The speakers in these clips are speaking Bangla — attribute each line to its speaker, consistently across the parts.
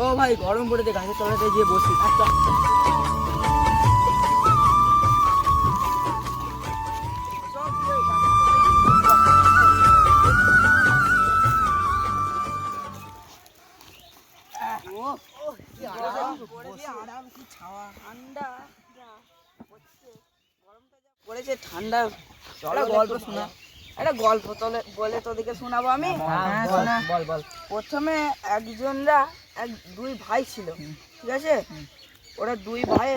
Speaker 1: ও ভাই গরম পড়েছে, গাছের তলাতে গিয়ে বসি। আচ্ছা ঠান্ডা গল্প শোনা, একটা গল্প বলে তোদেরকে শোনাবো আমি। বল বল। প্রথমে দুই ভাই ছিল, ঠিক আছে? ওরা দুই ভাই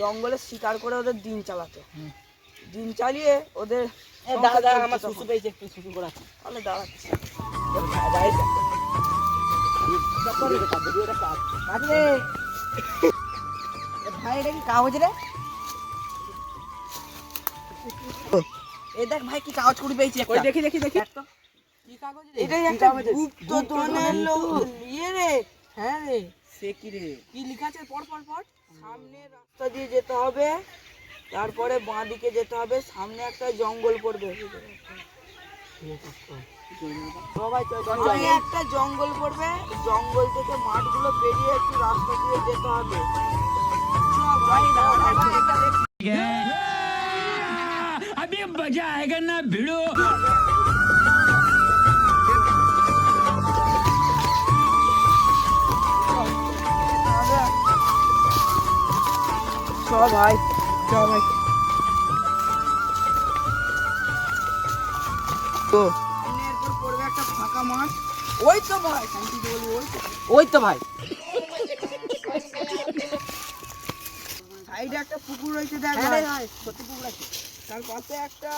Speaker 1: জঙ্গলে শিকার করে ওদের দিন চালাতো। দিন চালিয়ে ওদের আমার শুশু পেয়েছে, একটু শুশু করাচ্ছি, তাহলে দাঁড়াচ্ছি। ভাই এটা কি কাগজ রে? এই দেখ ভাই কি কাগজ কুড়ি পেয়েছি। দেখি দেখি দেখি কি কাগজ রে? এটাই একটা গুপ্তধনের ইয়ে রে। হ্যাঁ রে, সে কি রে? কি লেখা আছে? পড় পড় পড়। সামনে রাস্তা দিয়ে যেতে হবে, তারপরে বাঁ দিকে যেতে হবে, সামনে একটা জঙ্গল পড়বে। একটা জঙ্গল পড়বে, জঙ্গল থেকে মাঠগুলো পেরিয়ে একটু রাস্তা দিয়ে যেতে হবে।
Speaker 2: अभी मजा आएगा ना भिड़ो।
Speaker 1: চল ভাই, চল ভাই। তো এরপর পড়বে একটা ফাঁকা মাঠ। ওই তো ভাই, শান্তিতে বলি, ওই তো ভাই। সাইডে একটা পুকুর রয়েছে, দেখ ভাই, সত্যি পুকুর আছে। তার পাশে একটা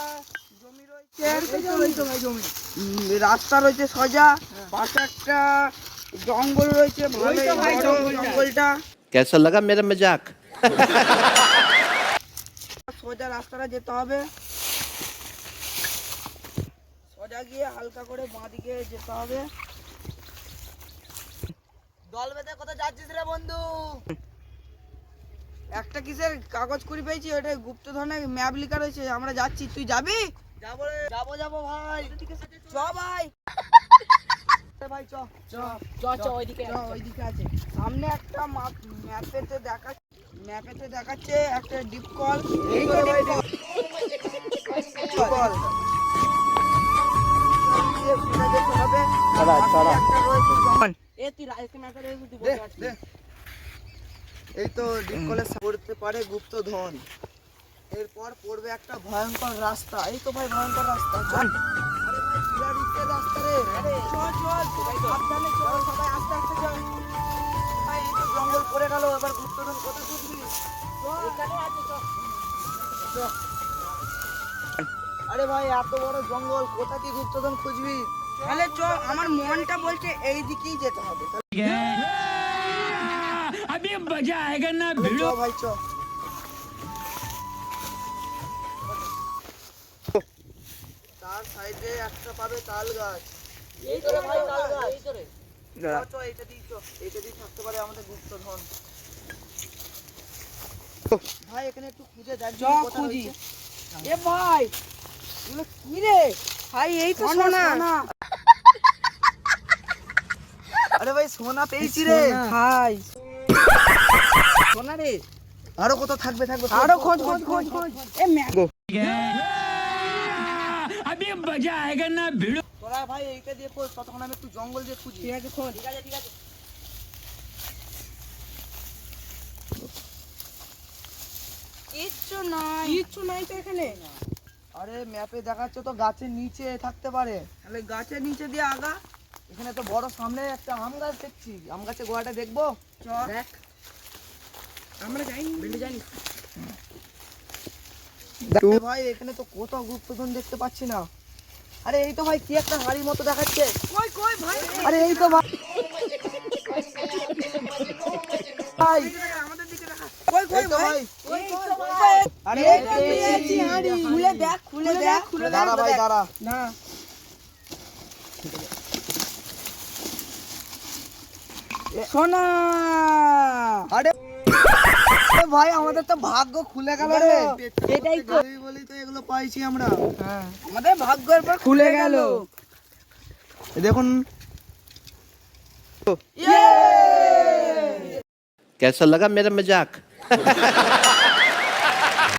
Speaker 1: জমি রয়েছে, রাস্তা রয়েছে সোজা, পাশে একটা জঙ্গল রয়েছে, জঙ্গলটা
Speaker 3: कैसा लगा मेरा मजाक?
Speaker 1: সোজা রাস্তাটা যেতে হবে, সোজা গিয়ে হালকা করে বাঁ দিকে যেতে হবে। দল বেঁধে কোথায় যাচ্ছিস রে বন্ধু? একটা কিসের কাগজ কুড়ি পেয়েছি, ওটা গুপ্তধনের ম্যাপ লেখা রয়েছে, আমরা যাচ্ছি। তুই যাবি? যাবো ভাই। চ ভাই, ভাই চ চ চ চ, ওইদিকে আছে। সামনে একটা ম্যাপেতে দেখাচ্ছে একটা ডিপ কল। এই তো ডিপ কল। এই তো ডিপ কলে পড়তে পারে গুপ্তধন। এরপর পড়বে একটা ভয়ঙ্কর রাস্তা। এই তো ভাই ভয়ঙ্কর রাস্তা, চল। আরে ভাই বিরাট রাস্তা রে। চল চল সাবধানে চল, সবাই আস্তে আস্তে চল। ভাই এই তো জঙ্গল পড়ে গেল, এবার গুপ্তধন কোথায় খুঁজবি? এখানে আছে, চল। আরে ভাই এত বড় জঙ্গল, কোথা কি গুপ্তধন খুঁজবি? তাহলে চ, আমার মনটা বলছে এই দিকেই যেতে হবে।
Speaker 2: अभी मजा आएगा ना भिड़ो।
Speaker 1: ভাই চ। তার সাইডে একটা পাবে তাল গাছ। এই তো ভাই তাল গাছ, এই তো রে। চ এইটা দিয়ে থাকতে পারে আমাদের গুপ্তধন। ভাই এখানে একটু খুঁজে দেখ, চ খুঁজি। এ ভাই এগুলো কি রে? ভাই এই তো সোনা। আরে ভাই সোনা পেয়েছি রে ভাই। সোনা রে, আরো কত থাকবে, আরো খোঁজ। এ ম্যাঙ্গো,
Speaker 2: अभी मजा आएगा ना भिड़ो।
Speaker 1: তোরা ভাই এইটা দিয়ে খোঁজ, ততক্ষণ আমি একটু জঙ্গল দিয়ে খুঁজি। ঠিক আছে খোঁজ। ঠিক আছে কিচ্ছু নাই তো এখানে। আরে ম্যাপে দেখাচ্ছে তো গাছের নিচে থাকতে পারে। তাহলে গাছের নিচে দিয়ে আগা। এখানে তো বড় সামনে একটা আম গাছ দেখছি, আম গাছের গোড়াটা দেখবো। দেখ, আমরা যাইনি। ভাই এখানে তো কোথাও গুপ্তধন দেখতে পাচ্ছি না। আরে এই তো ভাই কি একটা হাড়ির মতো দেখাচ্ছে। কই ভাই? আরে এই তো ভাই, আমাদের দিকে দেখা। কই ভাই? আরে পেয়েছি হাড়ি। খুলে দেখ। দাঁড়া ভাই, দাঁড়া না। সোনা। আরে ভাই আমাদের তো ভাগ্য খুলে গেল রে। এটাই তো বলি তো, এগুলো পাইছি আমরা। হ্যাঁ, আমাদের ভাগ্যের পর খুলে গেল। দেখুন, ইয়ে
Speaker 3: कैसा लगा मेरा मजाक